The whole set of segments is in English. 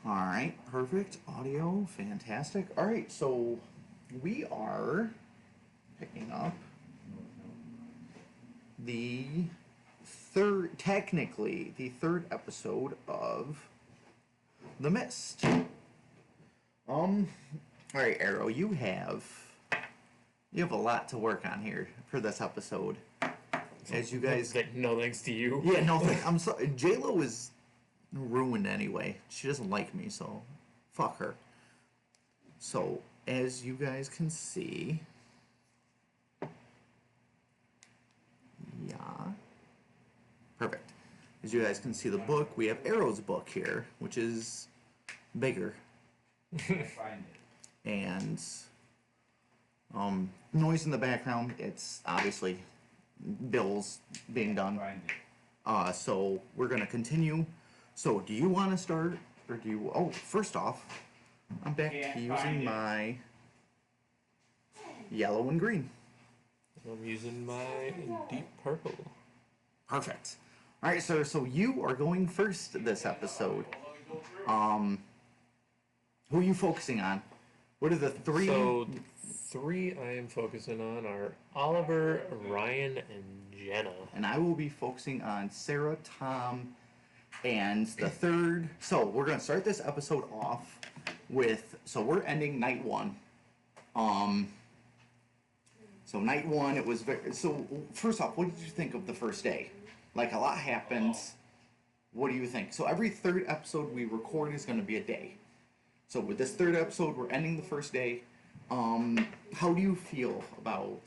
Alright, perfect. Audio, fantastic. Alright, so we are picking up the technically, the third episode of The Mist. Alright, Arrow, you have a lot to work on here for this episode. As you guys... No thanks to you. Yeah, no thanks. I'm sorry. J-Lo is ruined anyway. She doesn't like me, so fuck her. So, as you guys can see... Yeah. Perfect. As you guys can see the book, we have Arrow's book here, which is bigger. And noise in the background, it's obviously bills being done. So we're gonna continue. So do you want to start, or do you? Oh, first off, I'm back to using my yellow and green. I'm using my deep purple. Perfect. All right, sir. So you are going first this episode. Who are you focusing on? What are the three? So the three I am focusing on are Oliver, Ryan, and Jenna. And I will be focusing on Sarah, Tom, and the third. So we're going to start this episode off with, so we're ending night one. So night one, it was very, so first off, what did you think of the first day? Like, a lot happens. What do you think? So every third episode we record is going to be a day. So with this third episode, we're ending the first day. How do you feel about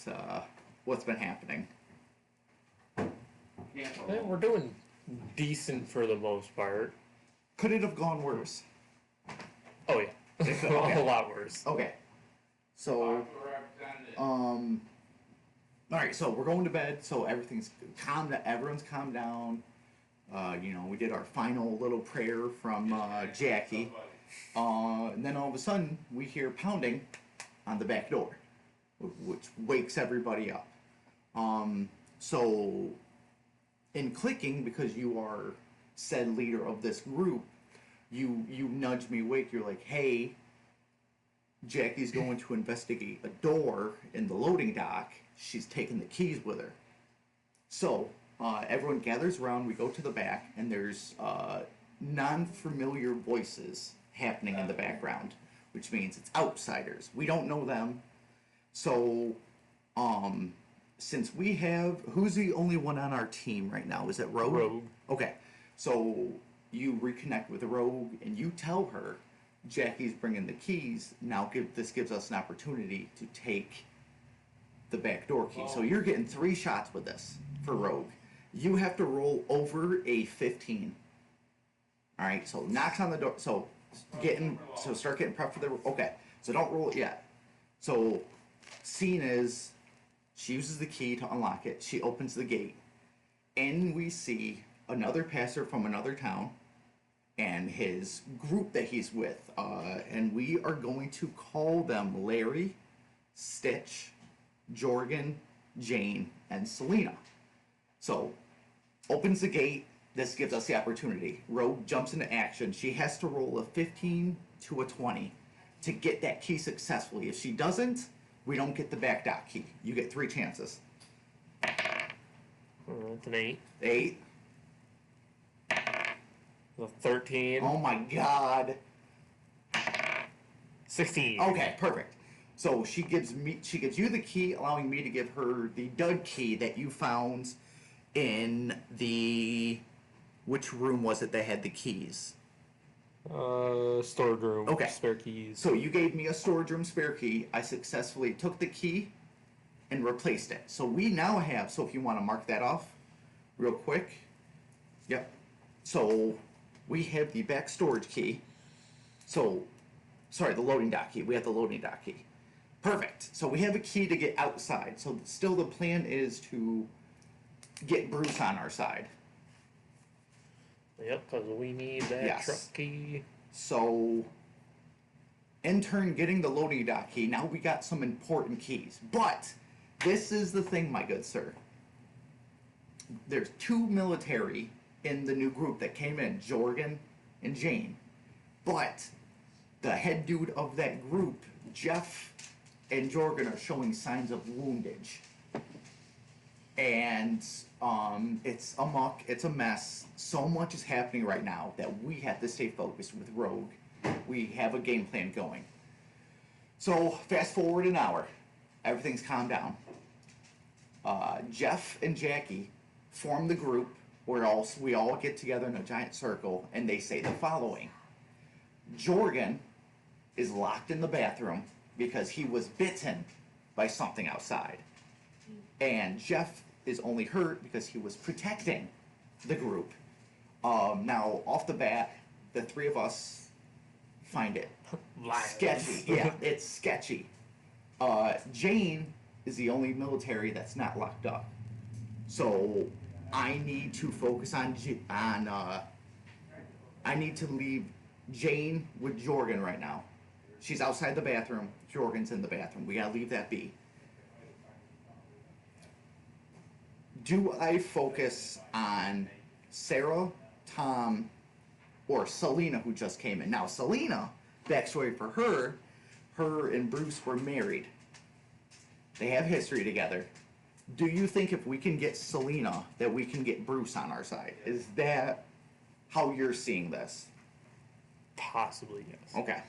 what's been happening? Yeah, we're doing decent for the most part. Could it have gone worse? Oh yeah, Okay. a lot worse. Okay. So, all right. So we're going to bed. So everything's calm. Everyone's calmed down. We did our final little prayer from Jackie. And then all of a sudden, we hear pounding on the back door, which wakes everybody up. So, in clicking, because you are said leader of this group, you nudge me awake. You're like, hey, Jackie's going to investigate a door in the loading dock. She's taking the keys with her. So, everyone gathers around. We go to the back, and there's non-familiar voices happening in the background, which means it's outsiders. We don't know them. So, since we have... Who's the only one on our team right now? Is it Rogue? Rogue. Okay. So, you reconnect with Rogue, and you tell her Jackie's bringing the keys. Now, this gives us an opportunity to take the back door key. So, you're getting 3 shots with this for Rogue. You have to roll over a 15. Alright, so knocks on the door. So start getting prepped for the... Okay, so don't roll it yet. So, scene is, she uses the key to unlock it. She opens the gate. And we see another passer from another town and his group that he's with. And we are going to call them Larry, Stitch, Jorgen, Jane, and Selena. So, opens the gate. This gives us the opportunity. Rogue jumps into action. She has to roll a 15 to a 20 to get that key successfully. If she doesn't, we don't get the back dock key. You get 3 chances. It's an 8. 8. A 13. Oh my god. 16. Okay, perfect. So she gives you the key, allowing me to give her the dud key that you found in the... Which room was it that had the keys? Storage room. Okay. Spare keys. So you gave me a storage room spare key. I successfully took the key and replaced it. So we now have... So if you want to mark that off real quick. Yep. So we have the back storage key. So, sorry, the loading dock key. We have the loading dock key. Perfect. So we have a key to get outside. So still the plan is to get Bruce on our side. Yep, because we need that truck key. So, in turn, getting the loading dock key, now we got some important keys. But, this is the thing, my good sir. There's 2 military in the new group that came in, Jorgen and Jane. But the head dude of that group, Jeff and Jorgen, are showing signs of woundage. And it's a muck, it's a mess. So much is happening right now that we have to stay focused with Rogue. We have a game plan going. So fast forward an hour, everything's calmed down. Jeff and Jackie form the group where we all get together in a giant circle, and they say the following. Jorgen is locked in the bathroom because he was bitten by something outside. And Jeff is only hurt because he was protecting the group. Now, off the bat, the three of us find it sketchy. Yeah, it's sketchy. Jane is the only military that's not locked up. So I need to focus on I need to leave Jane with Jorgen right now. She's outside the bathroom. Jorgen's in the bathroom. We gotta leave that be. Do I focus on Sarah, Tom, or Selena, who just came in? Now, Selena, backstory for her and Bruce were married. They have history together. Do you think if we can get Selena, that we can get Bruce on our side? Is that how you're seeing this? Possibly, yes. Okay.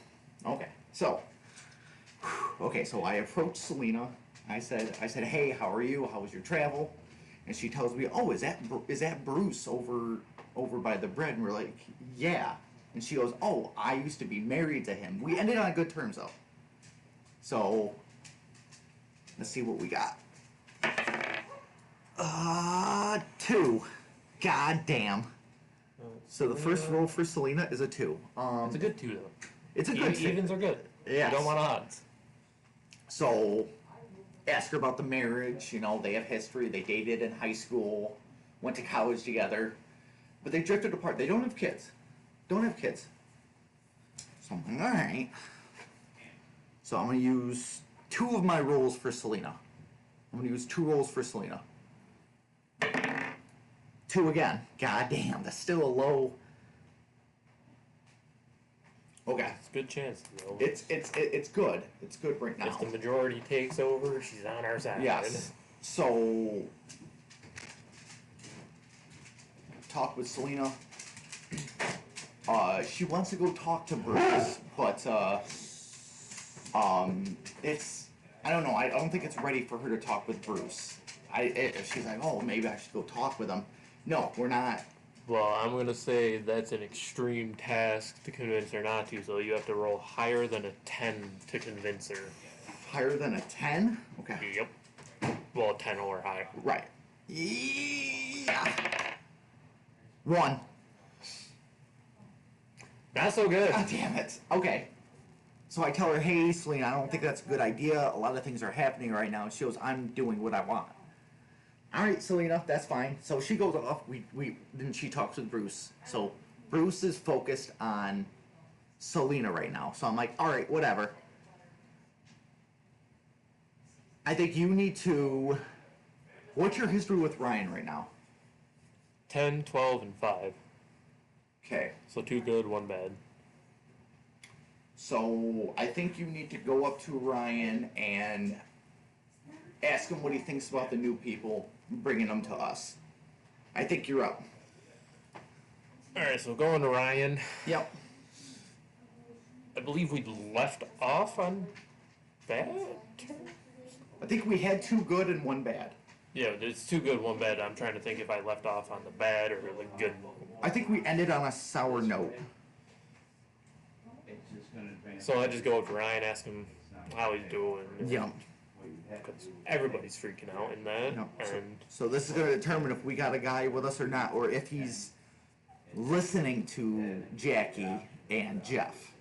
So I approached Selena. I said, hey, how are you? How was your travel? And she tells me, oh, is that Bruce over by the bread? And we're like, yeah. And she goes, oh, I used to be married to him. We ended on good terms, though. So, let's see what we got. 2. God damn. So the first roll for Selena is a 2. It's a good 2, though. It's a good 2. Evens are good. Yes. You don't want odds. So, ask her about the marriage. You know, they have history. They dated in high school, went to college together, but they drifted apart. They don't have kids. So I'm like, all right. So I'm going to use 2 of my rolls for Selena. I'm going to use 2 rolls for Selena. 2 again. God damn, that's still a low. Okay. It's a good chance, though. It's good. It's good right now. If the majority takes over, she's on our side. Yes. So, talk with Selena. She wants to go talk to Bruce, but it's, I don't know. I don't think it's ready for her to talk with Bruce. She's like, oh, maybe I should go talk with him. No, we're not. Well, I'm going to say that's an extreme task to convince her not to, so you have to roll higher than a 10 to convince her. Higher than a 10? Okay. Yep. Well, 10 or higher. Right. Yeah. 1. Not so good. God damn it. Okay. So I tell her, hey, Selena, I don't think that's a good idea. A lot of things are happening right now. She goes, I'm doing what I want. All right, Selena, that's fine. So she goes off. Then she talks with Bruce. So Bruce is focused on Selena right now. So I'm like, all right, whatever. I think you need to. What's your history with Ryan right now? 10, 12, and 5. Okay. So 2 good, 1 bad. So I think you need to go up to Ryan and ask him what he thinks about the new people, bringing them to us. I think you're up. Alright, so going to Ryan. Yep. I believe we left off on bad terms? I think we had 2 good and 1 bad. Yeah, it's 2 good, 1 bad. I'm trying to think if I left off on the bad or the good one. I think we ended on a sour note. So I just go up to Ryan, ask him how he's doing. Yep. Because everybody's freaking out in that. Yep. And So this is going to determine if we got a guy with us or not, or if he's listening to Jackie and Jeff.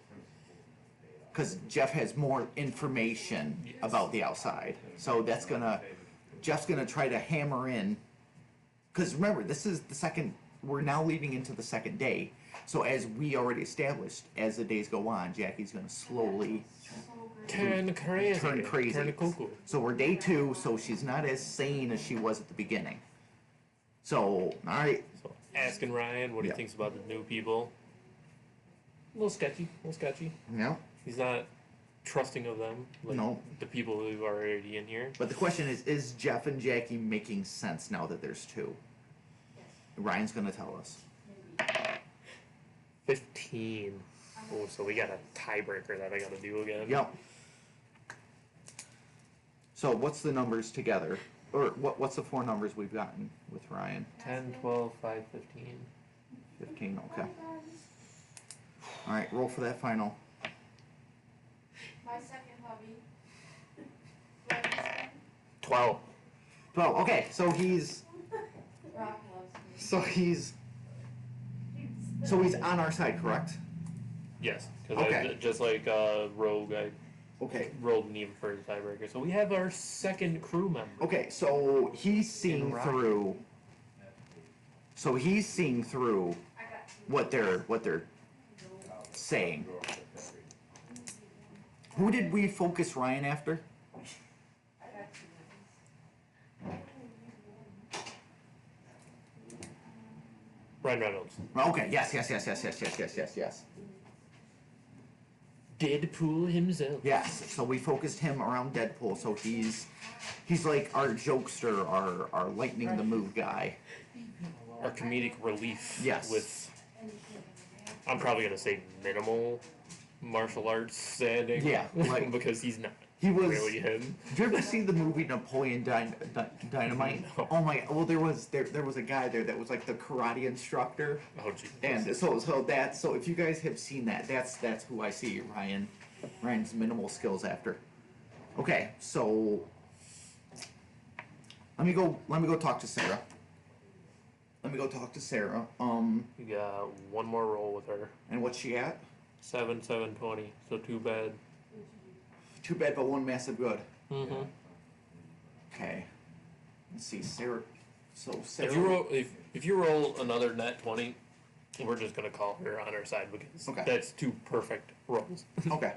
Because Jeff has more information about the outside. So Jeff's gonna try to hammer in. Because remember, this is the second. We're now leading into the second day. So as we already established, as the days go on, Jackie's gonna slowly turn crazy. Turn cuckoo. So we're day 2. So she's not as sane as she was at the beginning. So all right. So asking Ryan what he thinks about the new people. little sketchy. A little sketchy. Yeah. He's not trusting of them, like No. the people who are already in here. But the question is Jeff and Jackie making sense now that there's two? Ryan's gonna tell us. 15. Oh, so we got a tiebreaker that I gotta do again. Yep. So what's the numbers together? Or what's the four numbers we've gotten with Ryan? 10, 12, 5, 15. 15, okay. Alright, roll for that final. My second hobby. 12. 12, okay, so he's Rock loves me. so he's on our side, correct? Yes, because Okay. just like Rogue, I Okay. rolled an even for the tiebreaker. So we have our second crew member. Okay, so he's seeing In Ryan. through. So he's seeing through I got two. what they're saying. Who did we focus Ryan after? I got two. Ryan Reynolds. Okay, yes. Deadpool himself. Yes, so we focused him around Deadpool, so he's like our jokester, our lightning the move guy. Our comedic relief. Yes. With, I'm probably gonna say minimal martial arts standing. Yeah, like- because he's not He was. really him. Did you ever see the movie Napoleon Dynamite? No. Oh my! Well, there was a guy there that was like the karate instructor, Oh geez. and so if you guys have seen that, that's who I see Ryan's minimal skills after. Okay, so let me go talk to Sarah. Let me go talk to Sarah. You got one more roll with her. And what's she at? 7, 7, 20. So too bad. Too bad, but one massive good. Mm-hmm. Okay. Let's see, Sarah. So Sarah. If you roll another net 20, we're just gonna call her on our side because Okay. that's two perfect rolls. Okay.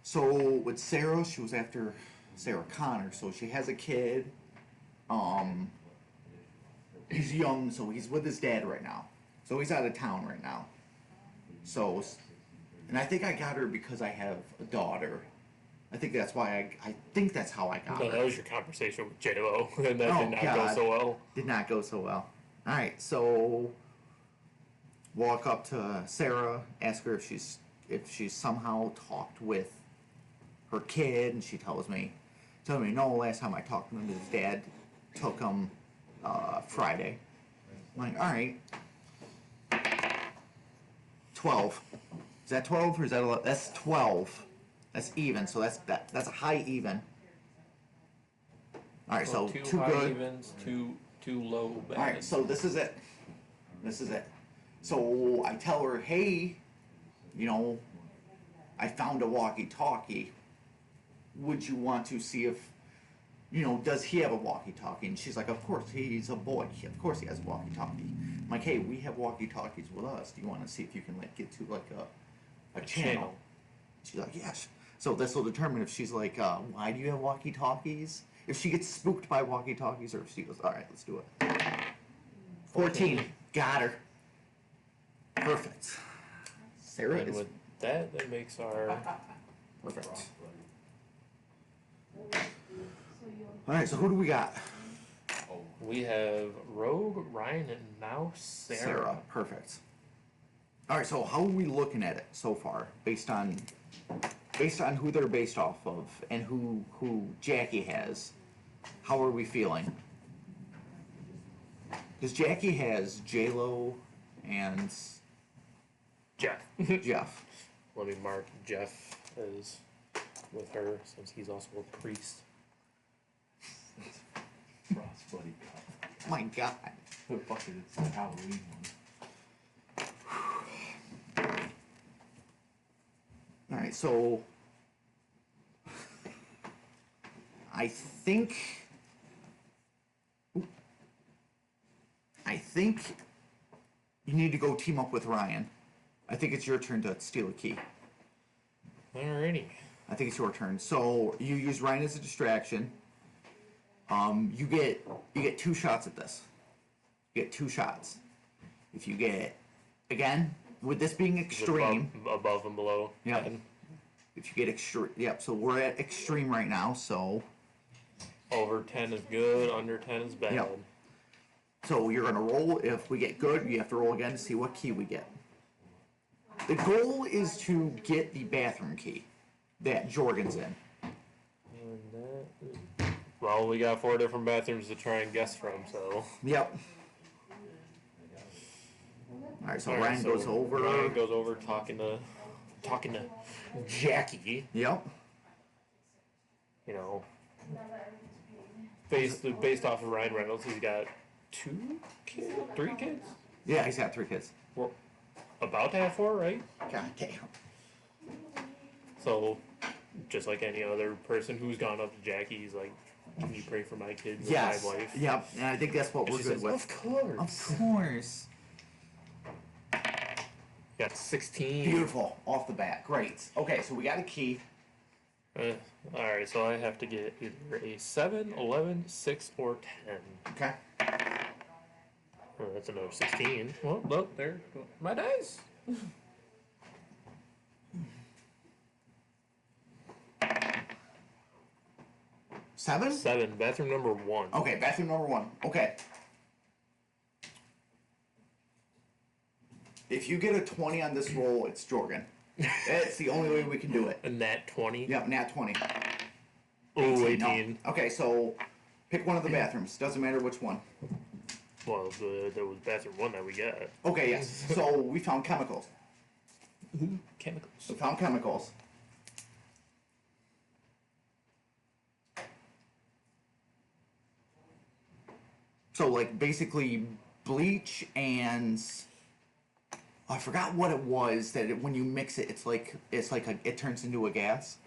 So with Sarah, she was after Sarah Connor. So she has a kid. He's young, so he's with his dad right now. So he's out of town right now. So, and I think I got her because I have a daughter. I think that's why I think that's how I got No, that her. was your conversation with J-Lo, and that Oh, did not God. go so well. Did not go so well. All right, so walk up to Sarah, ask her if she's somehow talked with her kid, and she tells me no. Last time I talked to him, his dad took him Friday. I'm like, all right, 12. Is that 12 or is that 11? That's 12. That's even. So that's a high even. All right, so two two high good. evens, two low bads. All right, so this is it. This is it. So I tell her, hey, I found a walkie-talkie. Would you want to see if, does he have a walkie-talkie? And she's like, of course, he's a boy. Of course he has a walkie-talkie. I'm like, hey, we have walkie-talkies with us. Do you want to see if you can get to a channel? She's like, yes. So this will determine if she's like, why do you have walkie-talkies? If she gets spooked by walkie-talkies, or if she goes, all right, let's do it. 14. Got her. Perfect. Sarah And is with that makes our perfect. All right, so who do we got? we have Rogue, Ryan, and now Sarah. Perfect. All right, so how are we looking at it so far, based on who they're based off of and who Jackie has? How are we feeling? Because Jackie has J-Lo and Jeff. Jeff. Let me mark Jeff as with her since he's also a priest. Frostbuddy cup. My God. The bucket, it's the Halloween one. All right, so I think you need to go team up with Ryan. I think it's your turn to steal a key. Alrighty. I think it's your turn. So you use Ryan as a distraction. You get 2 shots at this. You get 2 shots. If you get again, with this being Is it extreme, above and below. Yep. 10? if you get extreme, yep. So we're at extreme right now. So Over 10 is good. Under 10 is bad. Yep. So you're gonna roll. If we get good, you have to roll again to see what key we get. The goal is to get the bathroom key that Jorgen's in. Well, we got 4 different bathrooms to try and guess from, so. Yep. All right. So Alright, Ryan so goes over. Ryan goes over talking to Jackie. Yep. You know, based off of Ryan Reynolds, he's got 2 kids, 3 kids. Yeah, he's got 3 kids. We're about to have 4, right? God damn. So, just like any other person who's gone up to Jackie, he's like, "Can you pray for my kids and Yes. my wife?" Yep. And I think that's what And we're she good says, with. "Of course." Of course. Got 16. Beautiful. Off the bat. Great. Okay, so we got a key. Alright, so I have to get either a 7, 11, 6, or 10. Okay. Oh, that's another 16. Well, look, there go my dice. Seven? 7, bathroom number 1. Okay, bathroom number 1. Okay. If you get a 20 on this roll, it's Jorgen. It's the only way we can do it. A nat 20. Yep, nat 20. Oh, no. 18. Okay, so pick one of the bathrooms. Doesn't matter which one. Well, there was bathroom 1 that we got. Okay, yes. So we found chemicals. Chemicals. We found chemicals. So, like, basically bleach and I forgot what it was that when you mix it, it turns into a gas.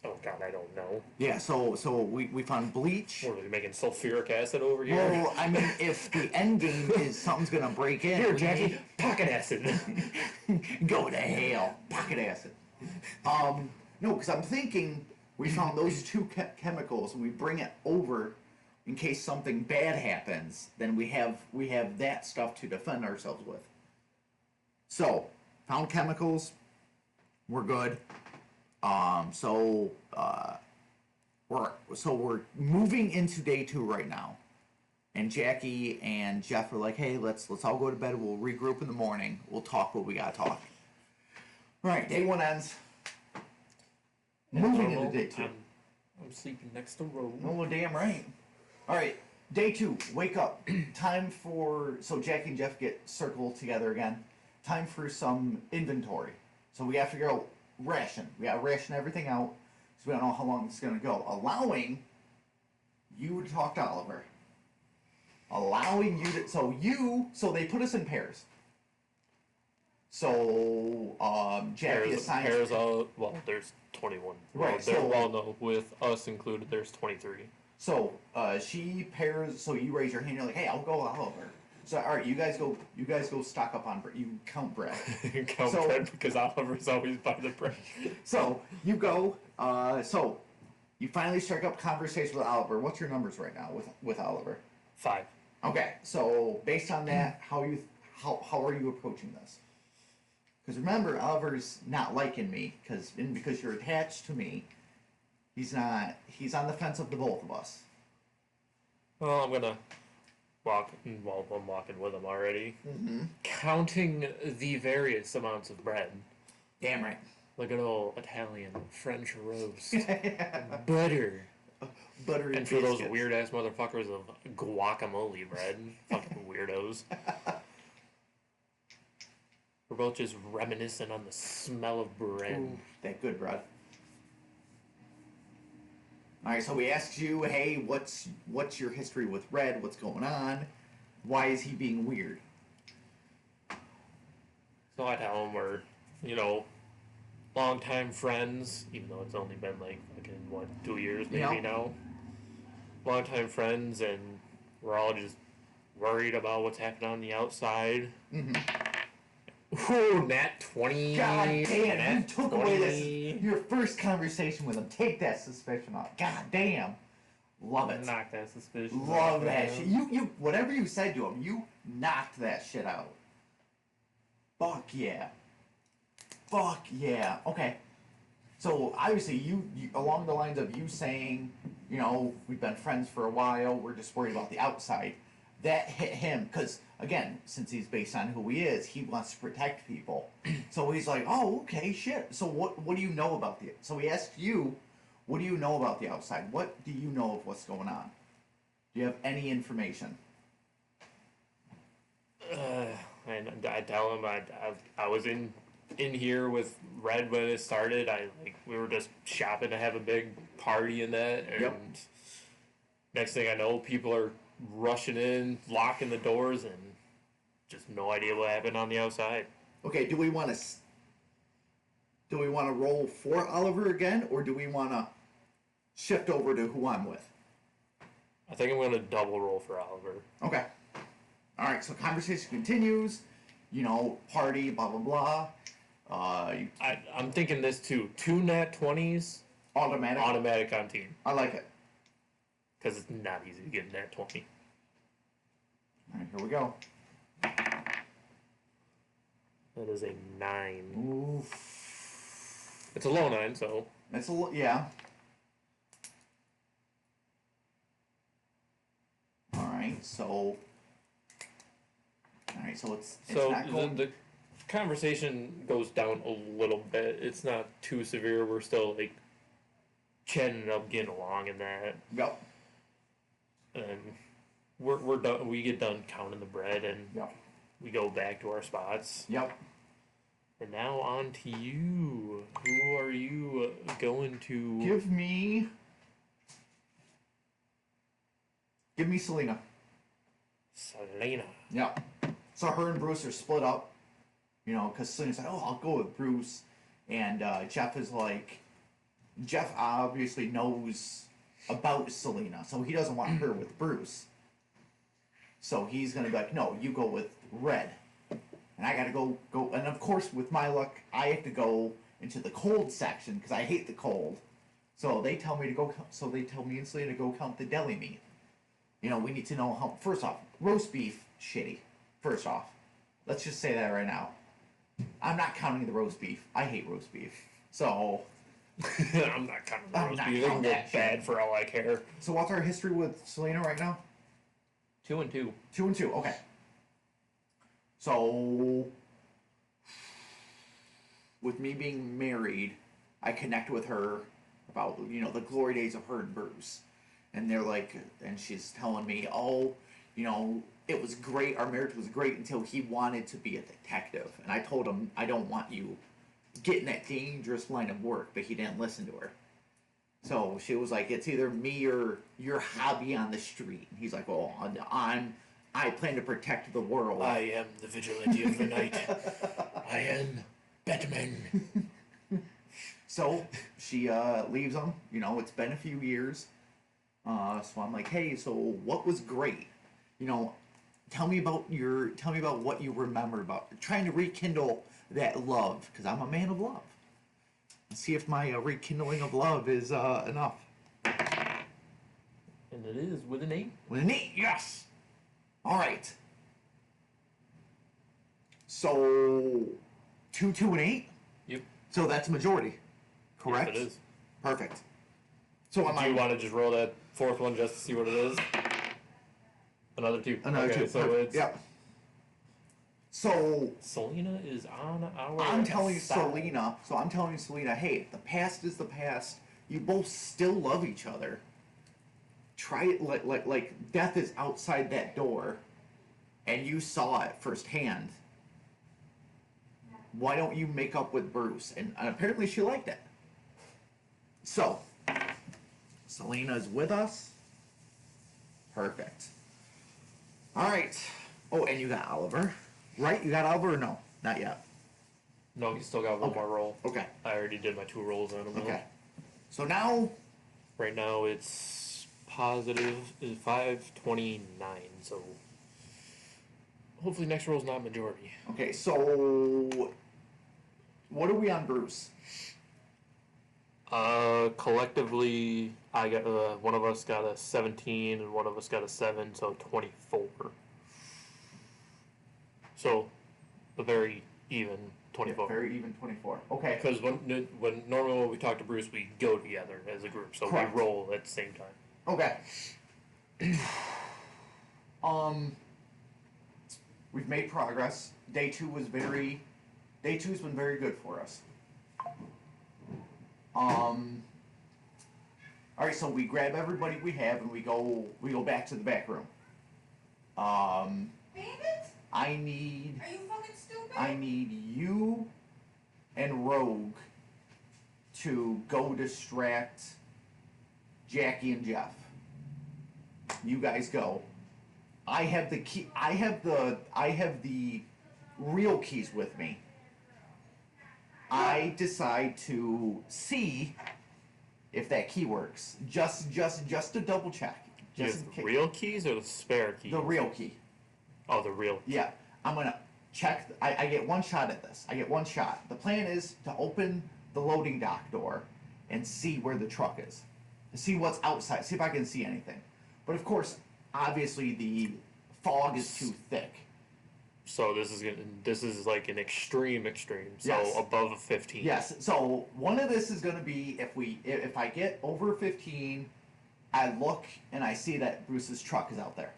Oh god, I don't know. Yeah. So we found bleach. What are we making sulfuric acid over here? Well, I mean, if the end game is something's gonna break in, Here, we Jackie, need- pocket acid. go to hell, pocket acid. No, because I'm thinking we found those 2 chemicals and we bring it over in case something bad happens. Then we have that stuff to defend ourselves with. So found chemicals, we're good. We're moving into day 2 right now. And Jackie and Jeff are like, "Hey, let's all go to bed. We'll regroup in the morning. We'll talk what we gotta talk." All right, day 1 ends. Moving into day 2. I'm sleeping next to Rose. Oh, damn right. All right, day 2. Wake up. Time for Jackie and Jeff get circled together again. Time for some inventory. So we gotta figure out ration. We gotta ration everything out, so we don't know how long it's gonna go. Allowing you to talk to Oliver. Allowing you to so they put us in pairs. So Jackie assigns pairs all, well, there's 21. Right, No, with us included, there's 23. So she pairs. So you raise your hand. You're like, "Hey, I'll go Oliver." So all right, you guys go stock up on bread. You count bread. Count So- bread because Oliver's always by the bread. So you go. So you finally strike up conversation with Oliver. What's your numbers right now with Oliver? 5. Okay. So based on that, how are you approaching this? Because remember, Oliver's not liking me because you're attached to me. He's not. He's on the fence of the both of us. Well, I'm gonna walk. Well, I'm walking with him already. Mm-hmm. Counting the various amounts of bread. Damn right. Like an old Italian French roast. Butter. Butter And for those biscuits. weird ass motherfuckers of guacamole bread. Fucking weirdos. We're both just reminiscent on the smell of bread. Ooh, that good bread. All right, so we asked you, "Hey, what's your history with Red? What's going on? Why is he being weird?" So I tell him we're, longtime friends, even though it's only been like fucking 2 years maybe Yeah. now. Longtime friends, and we're all just worried about what's happening on the outside. Mm-hmm. Ooh, nat 20. God damn, nat you took 20. away your first conversation with him. Take that suspicion off. God damn. Love it. Knock that suspicion. Love off, that man. shit. You whatever you said to him, you knocked that shit out. Fuck yeah. Fuck yeah. Okay. So obviously you along the lines of you saying, you know, we've been friends for a while, we're just worried about the outside. That hit him because again, since he's based on who he is, he wants to protect people. So he's like, oh, okay, shit. So what do you know about the? So he asked you, what do you know about the outside? What do you know of what's going on? Do you have any information? And I tell him I was in here with Red when it started. We were just shopping to have a big party in that, and Yep. next thing I know, people are rushing in, locking the doors, and just no idea what happened on the outside. Okay, do we want to roll for Oliver again, or do we want to shift over to who I'm with? I think I'm gonna double roll for Oliver. Okay. All right. So conversation continues. You know, party, blah blah blah. I'm thinking this too. 2 nat 20s, Automatic on team. I like it. Because it's not easy to get a nat 20. All right, here we go. That is a 9. Oof. It's a low 9, so It's yeah. All right. So it's so not going. the conversation goes down a little bit. It's not too severe. We're still like chatting up, getting along in that, Yep. and we're done. We get done counting the bread, and Yep. we go back to our spots. Yep. And now on to you. Who are you going to? Give me Selena. Selena. Yeah. So her and Bruce are split up, you know, because Selena's like, oh, I'll go with Bruce. And Jeff is like, Jeff obviously knows about Selena, so he doesn't want her with Bruce. So he's going to be like, no, you go with Red. And I got to go. And of course, with my luck, I have to go into the cold section because I hate the cold. So they tell me to go, so they tell me and Selena to go count the deli meat. You know, we need to know how, first off, roast beef, shitty. First off, let's just say that right now. I'm not counting the roast beef. I hate roast beef. So, I'm not counting the I'm roast not beef. It can counting go that bad shit. for all I care. so what's our history with Selena right now? 2 and 2. 2-2, okay. So, with me being married, I connect with her about, you know, the glory days of her and Bruce. And they're like, and she's telling me, oh, you know, it was great, our marriage was great until he wanted to be a detective. And I told him, I don't want you getting that dangerous line of work, but he didn't listen to her. So she was like, it's either me or your hobby on the street. And he's like, well, I plan to protect the world. I am the vigilante of the night. I am Batman. So she leaves him. You know, it's been a few years. So I'm like, hey, so what was great? You know, tell me about what you remember about trying to rekindle that love, because I'm a man of love. Let's see if my rekindling of love is enough. And it is with an 8. With an 8, yes. All right. So 2, 2, and 8. Yep. So that's a majority, correct? Yes, it is. Perfect. So Do you want to just roll that fourth one just to see what it is? Another 2. Another okay, 2. So it's Yep. So Selena is on our I'm telling side. Selena, hey, the past is the past. You both still love each other. Try it like death is outside that door, and you saw it firsthand. Why don't you make up with Bruce? And apparently she liked it. So, Selena's with us. Perfect. All right. Oh, and you got Oliver, right? You got Oliver or no? Not yet. No, you still got one Okay. more roll. Okay. I already did my 2 rolls on him. Okay. So now, Right now it's positive is 529. So hopefully next roll's not majority. okay. So, what are we on, Bruce? Collectively, I got one of us got a 17 and one of us got a 7, so 24. So, a very even 24. Very even 24. Okay. Because when normally when we talk to Bruce, we go together as a group, so Correct. we roll at the same time. Okay. We've made progress. Day two's been very good for us. All right, so we grab everybody we have and we go back to the back room. Bandits? I need Are you fucking stupid? you and Rogue to go distract Jackie and Jeff. You guys go. I have the key. I have the real keys with me. I decide to see if that key works. Just to double check. Just Just in the case. real keys or the spare keys? The real key. Oh, the real. Yeah, I'm gonna check. I get one shot at this. I get one shot. The plan is to open the loading dock door and see where the truck is. See what's outside. See if I can see anything. But of course, obviously the fog is too thick. So this is like an extreme. So Yes. above a 15. Yes. So one of this is gonna be if I get over 15, I look and I see that Bruce's truck is out there.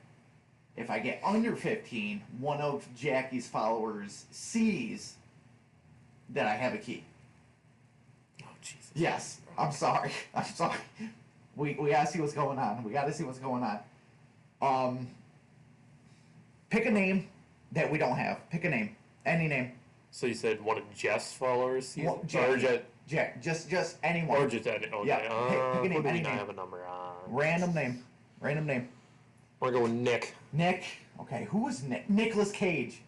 If I get under 15, one of Jackie's followers sees that I have a key. Oh Jesus. Yes, I'm sorry. I'm sorry. We gotta see what's going on. Pick a name that we don't have. Pick a name. Any name. So you said one of Jeff's followers sees Well, it? Or just Jack. Just anyone. or just any. Okay. Yeah, pick a Who name, do we any not name. have a number on? Random name. We're going with Nick. Nick. Okay, who was Nick? Nicolas Cage.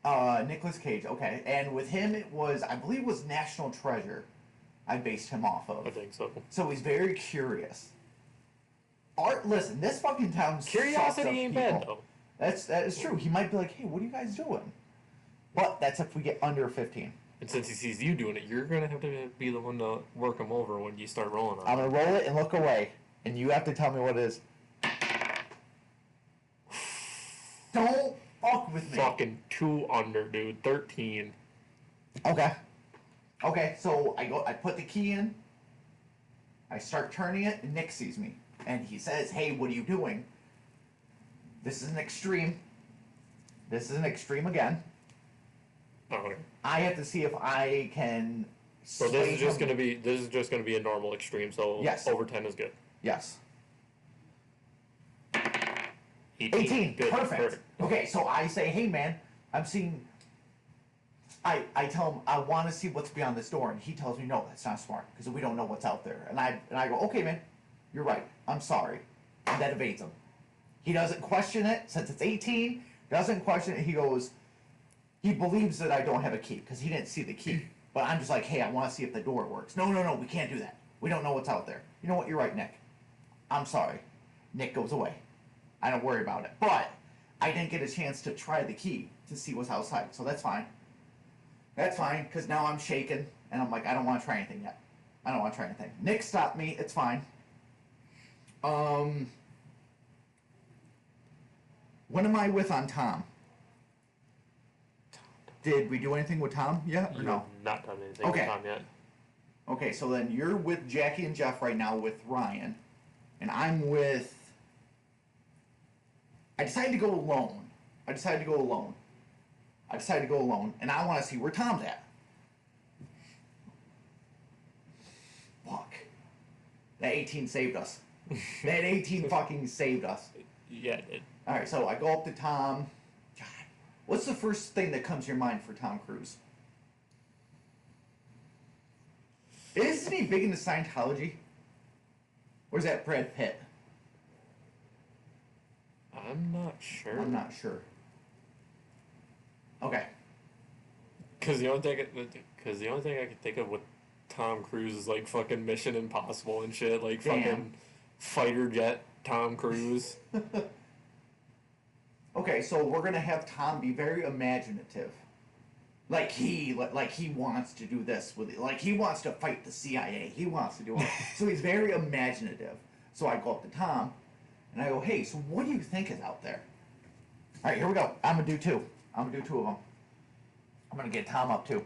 Nicolas Cage. Okay, and with him it was, I believe, it was National Treasure. I based him off of. I think so. So he's very curious. Listen, this fucking town sucks Curiosity up ain't people. bad though. That is true. He might be like, "Hey, what are you guys doing?" But that's if we get under 15. And since he sees you doing it, you're gonna have to be the one to work him over when you start rolling on. I'm gonna roll it and look away, and you have to tell me what it is. Don't fuck with me. Fucking 2 under, dude. 13. Okay. Okay, so I put the key in. I start turning it, and Nick sees me, and he says, "Hey, what are you doing?" This is an extreme. Again. Okay. I have to see if I can. So this sway is just him. gonna be a normal extreme. So Yes. over 10 is good. Yes. 18. Good. Perfect. Okay, so I say, "Hey, man, I'm seeing." I tell him I want to see what's beyond this door, and he tells me, "No, that's not smart because we don't know what's out there." And I go, "Okay, man, you're right. I'm sorry," and that evades him. He doesn't question it since it's 18. Doesn't question it. He goes. He believes that I don't have a key because he didn't see the key. But I'm just like, "Hey, I want to see if the door works." No, we can't do that. We don't know what's out there. You know what? You're right, Nick. I'm sorry. Nick goes away. I don't worry about it. But I didn't get a chance to try the key to see what's outside, so that's fine. That's fine, because now I'm shaking, and I'm like, I don't want to try anything yet. I don't want to try anything. Nick stopped me. It's fine. When am I with on Tom? Did we do anything with Tom yet, or You no? have not done anything Okay. with Tom yet. Okay, so then you're with Jackie and Jeff right now with Ryan, and I'm with. I decided to go alone, and I want to see where Tom's at. Fuck. That 18 saved us. That 18 fucking saved us. Yeah. Alright, so I go up to Tom. God, what's the first thing that comes to your mind for Tom Cruise? Isn't he big into Scientology? Or is that Brad Pitt? I'm not sure. I'm not sure. Okay. Because the only thing I can think of with Tom Cruise is like fucking Mission Impossible and shit, like Damn. fucking fighter jet Tom Cruise. Okay, so we're gonna have Tom be very imaginative. Like he wants to do this with it. Like he wants to fight the CIA. He wants to do it. So he's very imaginative. So I go up to Tom and I go, "Hey, so what do you think is out there?" Alright, here we go. I'm gonna do two of them. I'm gonna get Tom up too.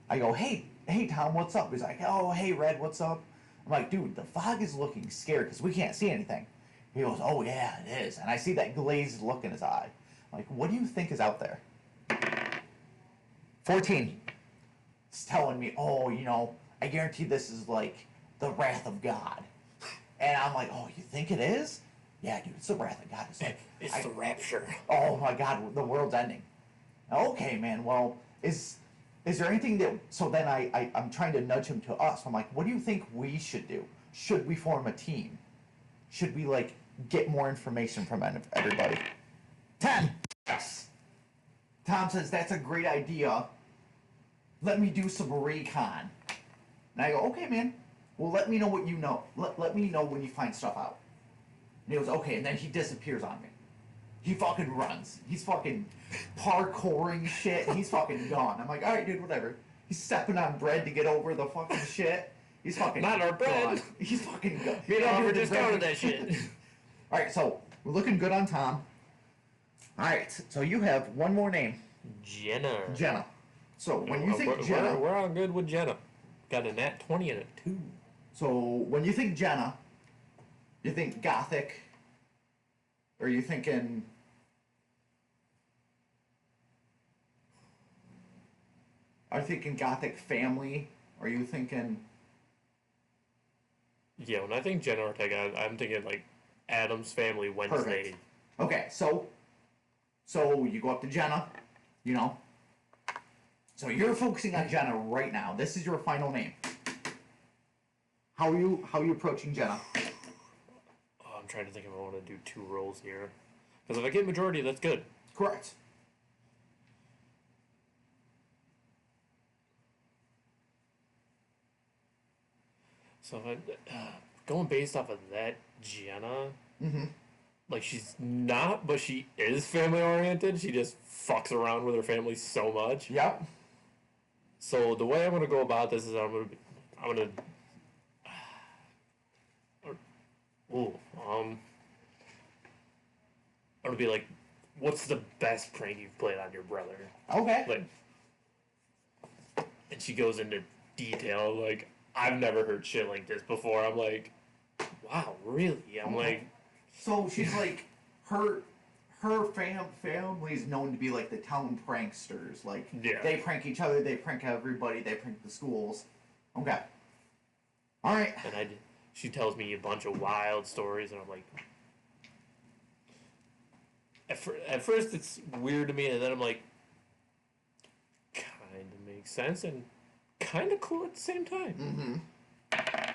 I go, hey, Tom, what's up? He's like, oh, hey, Red, what's up? I'm like, dude, the fog is looking scared because we can't see anything. He goes, oh, yeah, it is. And I see that glazed look in his eye. I'm like, what do you think is out there? 14. He's telling me, oh, you know, I guarantee this is like the wrath of God. And I'm like, oh, you think it is? Yeah, dude, it's the wrath of God. It's like, It's the rapture. oh my God, the world's ending. Okay, man, well, is there anything that, so then I'm trying to nudge him to us. I'm like, what do you think we should do? Should we form a team? Should we, like, get more information from everybody? 10! Yes! Tom says, that's a great idea. Let me do some recon. And I go, okay, man. Well, let me know what you know. Let me know when you find stuff out. And he goes, okay, and then he disappears on me. He fucking runs. He's fucking parkouring shit. He's fucking gone. I'm like, all right, dude, whatever. He's stepping on bread to get over the fucking shit. He's fucking Not our bread. gone. He's fucking gone. Me and Oliver discounted that shit. All right, so we're looking good on Tom. All right, so you have one more name, Jenna. So when you think Jenna, we're on good with Jenna. Got a nat 20 and a 2. so when you think Jenna, you think gothic, or are you thinking? Are you thinking gothic family? Are you thinking? Yeah, when I think Jenna Ortega, I'm thinking like Adam's Family Wednesday. Perfect. Okay, so you go up to Jenna, you know. So you're focusing on Jenna right now. This is your final name. How are you approaching Jenna? Oh, I'm trying to think if I want to do 2 rolls here. Because if I get majority, that's good. Correct. So if I, going based off of that, Jenna, like she's not, but she is family oriented. She just fucks around with her family so much. Yep. So the way I'm gonna go about this is I'm gonna be like, what's the best prank you've played on your brother? Okay. Like, and she goes into detail. Like, I've never heard shit like this before. I'm like, wow, really? I'm like, so she's like her family is known to be like the town pranksters. Like, Yeah. they prank each other, they prank everybody, they prank the schools. Okay. All right. and she tells me a bunch of wild stories, and I'm like, at first it's weird to me, and then I'm like, kind of makes sense and kind of cool at the same time. Mm-hmm.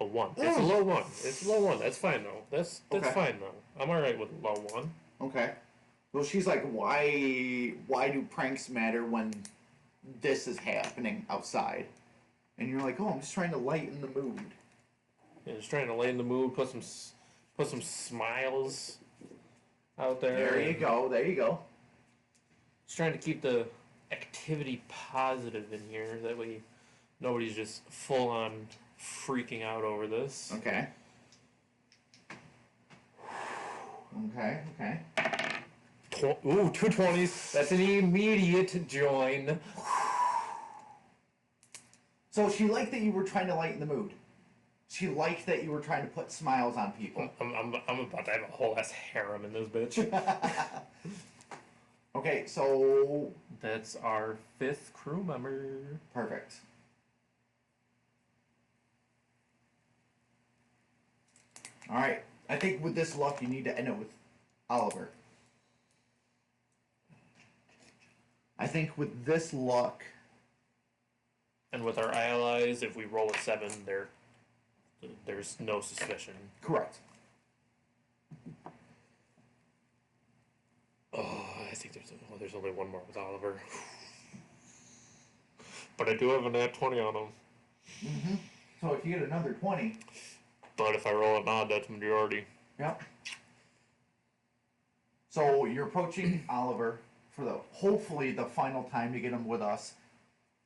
A 1. It's a low 1. It's a low 1. That's fine though. That's Okay. fine though. I'm all right with a low 1. Okay. Well, she's like, why do pranks matter when this is happening outside? And you're like, oh, I'm just trying to lighten the mood. Yeah, just trying to lighten the mood, put some smiles out there. There you go. There you go. Just trying to keep the activity positive in here. That way, nobody's just full on freaking out over this. Okay. Okay. Okay. Ooh, 2 20s. That's an immediate join. So she liked that you were trying to lighten the mood. She liked that you were trying to put smiles on people. I'm about to have a whole ass harem in this bitch. Okay, so That's our 5th crew member. perfect. All right. I think with this luck, you need to end it with Oliver. I think with this luck, And with our allies, if we roll a 7, there's no suspicion. correct. Oh, I think there's only one more with Oliver. But I do have a nat 20 on him. Mm-hmm. So if you get another 20, But if I roll an odd, that's majority. yep. So you're approaching Oliver for hopefully the final time to get him with us,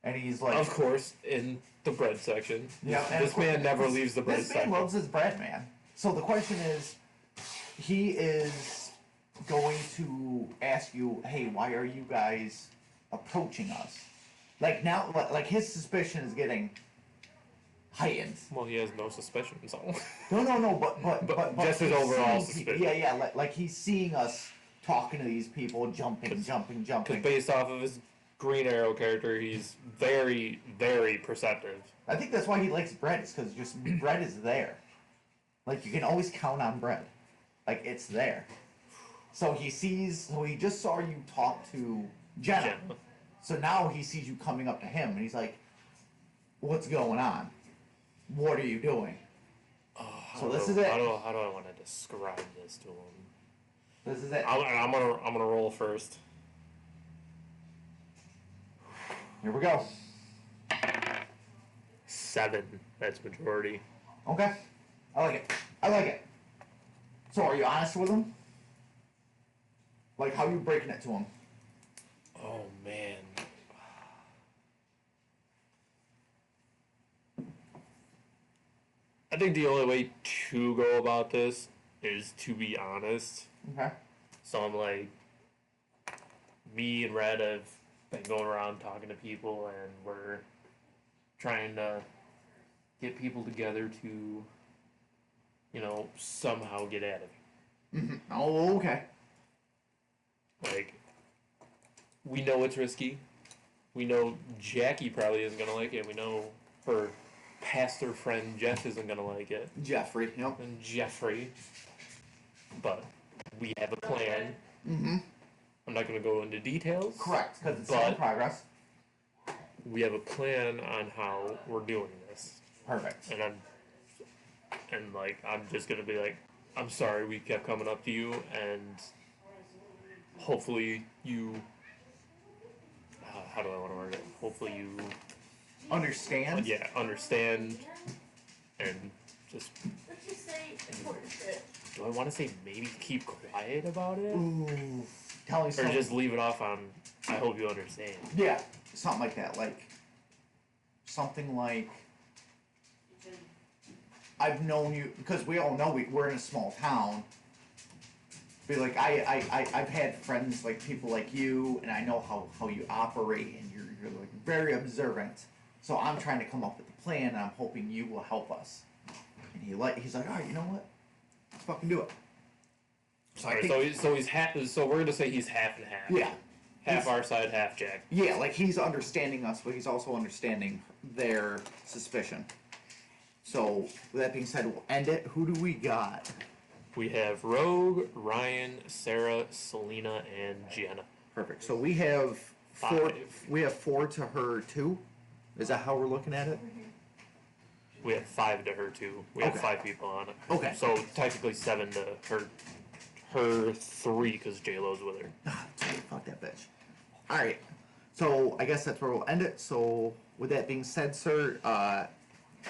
and he's like, Of course, in the bread section. yeah, and This man never leaves the bread This man section. loves his bread, man. So the question is, he is going to ask you, hey, why are you guys approaching us. Like now, like his suspicion is getting heightened. Well, he has no suspicion, so. No, but just his he's overall seeing people- suspicion. Yeah, like he's seeing us talking to these people, jumping. Because based off of his Green Arrow character, he's very, very perceptive. I think that's why he likes Brett, is because just Brett is there. Like you can always count on Brett. Like it's there. So he just saw you talk to Jenna. Jenna. So now he sees you coming up to him, and he's like, "What's going on? What are you doing?" So this is it. How do I want to describe this to him? This is it. I'm gonna roll first. Here we go. 7. That's majority. Okay. I like it. So are you honest with him? Like, how are you breaking it to him? Oh man. I think the only way to go about this is to be honest. Okay. So I'm like, me and Red have been going around talking to people, and we're trying to get people together to, somehow get at it. Oh, okay. Like, we know it's risky. We know Jackie probably isn't gonna like it. We know her pastor friend Jeff isn't gonna like it. Jeffrey, yep. And Jeffrey. But we have a plan. Mm-hmm. I'm not gonna go into details. Correct, because it's still in But- progress. We have a plan on how we're doing this. Perfect. And I'm just gonna be like, I'm sorry we kept coming up to you, and hopefully you, how do I want to word it? Hopefully you, Understand? understand, and just, Let's just say important shit. do I want to say maybe keep quiet about it? Ooh. Telling Or something. just leave it off on, I hope you understand. Yeah, something like that. Like, something like, I've known you, because we all know we're in a small town. Be like, I've had friends, like people like you, and I know how you operate, and you're like very observant. So I'm trying to come up with a plan, and I'm hoping you will help us. And he's like, all right, you know what? Let's fucking do it. So I Alright, think, so he's half, so we're gonna say he's half and half. yeah, Half our side, half Jack. yeah, like he's understanding us, but he's also understanding their suspicion. So with that being said, we'll end it. Who do we got? We have Rogue, Ryan, Sarah, Selena, and Gianna. Perfect. So we have four. 5. We have 4 to her 2. Is that how we're looking at it? We have 5 to her too. We have Okay. 5 people on it. Okay. So technically 7 to her 3 because J Lo's with her. Ah, fuck that bitch. All right. So I guess that's where we'll end it. So with that being said, sir,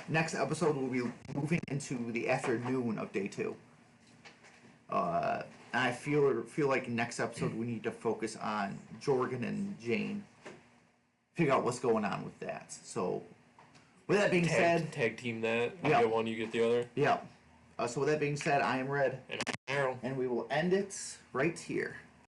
next episode we'll be moving into the afternoon of day 2. And I feel like next episode we need to focus on Jorgen and Jane. Figure out what's going on with that. So with that being said, Tag team that. I Yeah. get one, you get the other. yeah. So with that being said, I am Red, And Arrow. and we will end it right here.